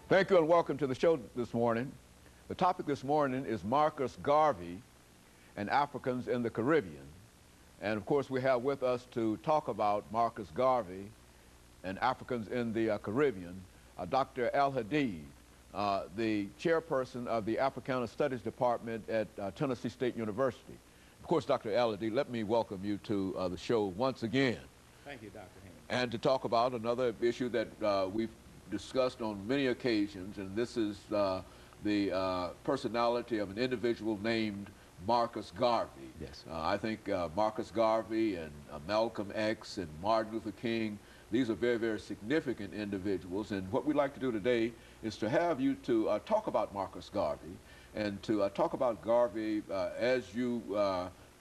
Thank you and welcome to the show this morning. The topic this morning is Marcus Garvey and Africans in the Caribbean. And of course we have with us to talk about Marcus Garvey and Africans in the Caribbean, Dr. AAl-Hadid, the chairperson of the Africana Studies Department at Tennessee State University. Of course, Dr. AAl-Hadid, let me welcome you to the show once again. Thank you, Dr. Haney. And to talk about another issue that we've discussed on many occasions, and this is the personality of an individual named Marcus Garvey. Yes. I think Marcus Garvey and Malcolm X and Martin Luther King, these are very, very significant individuals, and what we'd like to do today is to have you to talk about Marcus Garvey and to talk about Garvey as you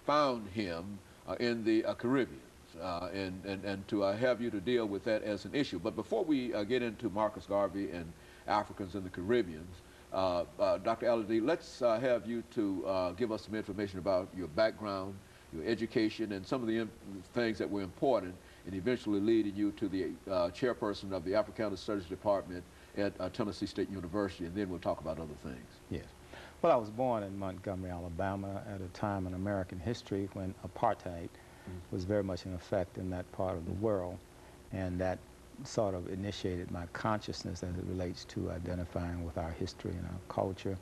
found him in the Caribbean. And to have you to deal with that as an issue. But before we get into Marcus Garvey and Africans in the Caribbean, Dr. AAl-Hadid, let's have you to give us some information about your background, your education, and some of the things that were important in eventually leading you to the chairperson of the Africana Studies Department at Tennessee State University, and then we'll talk about other things. Yes. Well, I was born in Montgomery, Alabama at a time in American history when apartheid was very much in effect in that part of the world, and that sort of initiated my consciousness as it relates to identifying with our history and our culture.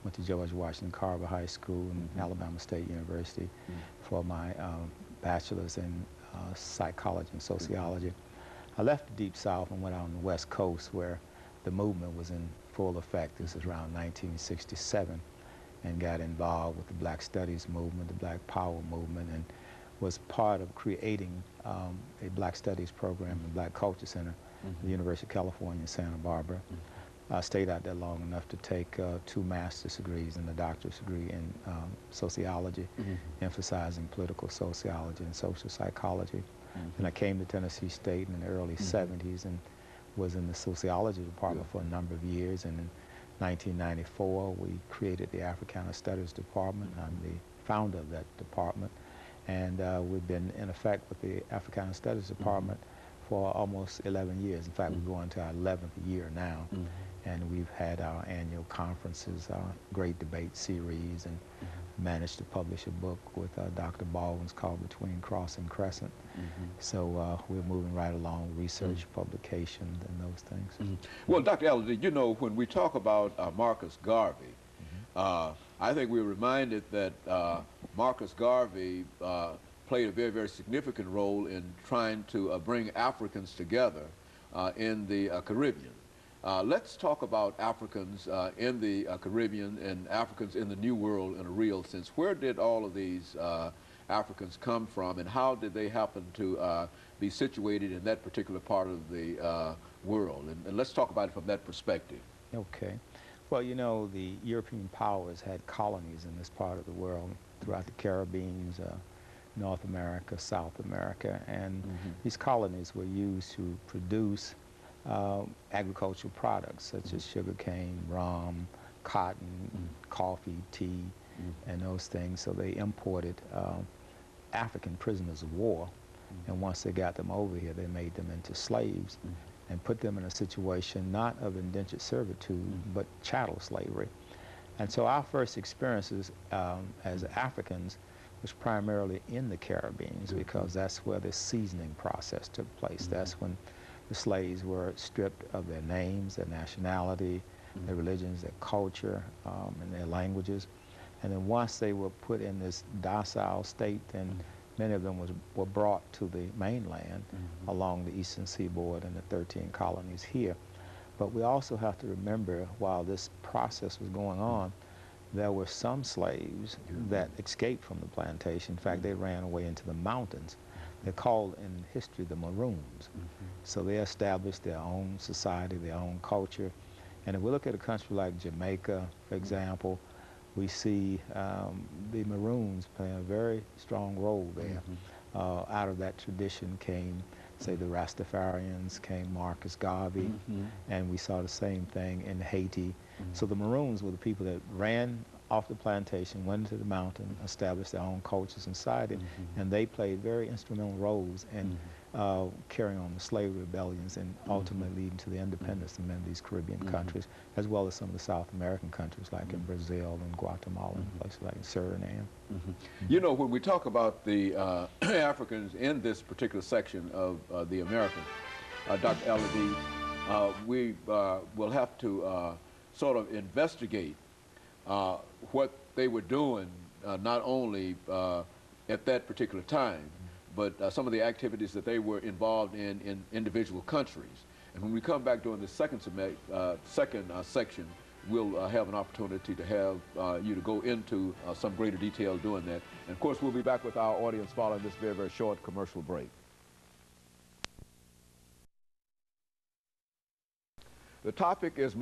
Went to George Washington Carver High School and Alabama State University for my bachelor's in psychology and sociology. I left the Deep South and went out on the West Coast where the movement was in full effect. This is around 1967, and got involved with the Black Studies movement, the Black Power movement, and was part of creating a Black Studies program in the Black Culture Center at the University of California in Santa Barbara. I stayed out there long enough to take 2 master's degrees and a doctorate degree in sociology, emphasizing political sociology and social psychology. And I came to Tennessee State in the early 70s and was in the sociology department for a number of years. And in 1994, we created the Africana Studies Department. I'm the founder of that department. And we've been in effect with the Africana Studies Department for almost 11 years. In fact, we're going to our 11th year now. And we've had our annual conferences, our great debate series, and managed to publish a book with Dr. Baldwin's called Between Cross and Crescent. So we're moving right along, research, publications, and those things. Well, Dr. AAl-Hadid, you know, when we talk about Marcus Garvey, I think we're reminded that Marcus Garvey played a very, very significant role in trying to bring Africans together in the Caribbean. Let's talk about Africans in the Caribbean and Africans in the New World in a real sense. Where did all of these Africans come from, and how did they happen to be situated in that particular part of the world? And let's talk about it from that perspective. Okay. Well, you know, the European powers had colonies in this part of the world throughout the Caribbean, North America, South America, and these colonies were used to produce agricultural products such as sugarcane, rum, cotton, coffee, tea, and those things. So they imported African prisoners of war, and once they got them over here, they made them into slaves and put them in a situation not of indentured servitude, but chattel slavery. And so our first experiences as Africans was primarily in the Caribbean, because that's where the seasoning process took place. That's when the slaves were stripped of their names, their nationality, their religions, their culture, and their languages. And then once they were put in this docile state, then many of them were brought to the mainland along the eastern seaboard and the 13 colonies here. But we also have to remember, while this process was going on, there were some slaves that escaped from the plantation. In fact, they ran away into the mountains. They're called in history the Maroons. So they established their own society, their own culture. And if we look at a country like Jamaica, for example, we see the Maroons playing a very strong role there. Out of that tradition came, say, the Rastafarians, came Marcus Garvey, and we saw the same thing in Haiti. So the Maroons were the people that ran off the plantation, went into the mountain, established their own cultures and society, and they played very instrumental roles in carrying on the slavery rebellions and ultimately leading to the independence of many of these Caribbean countries, as well as some of the South American countries like in Brazil and Guatemala and places like Suriname. You know, when we talk about the Africans in this particular section of the Americans, Dr. Al-Hadid, we will have to sort of investigate what they were doing, not only at that particular time, but some of the activities that they were involved in individual countries. And when we come back during the second section, we'll have an opportunity to have you to go into some greater detail doing that. And of course, we'll be back with our audience following this very, very short commercial break. The topic is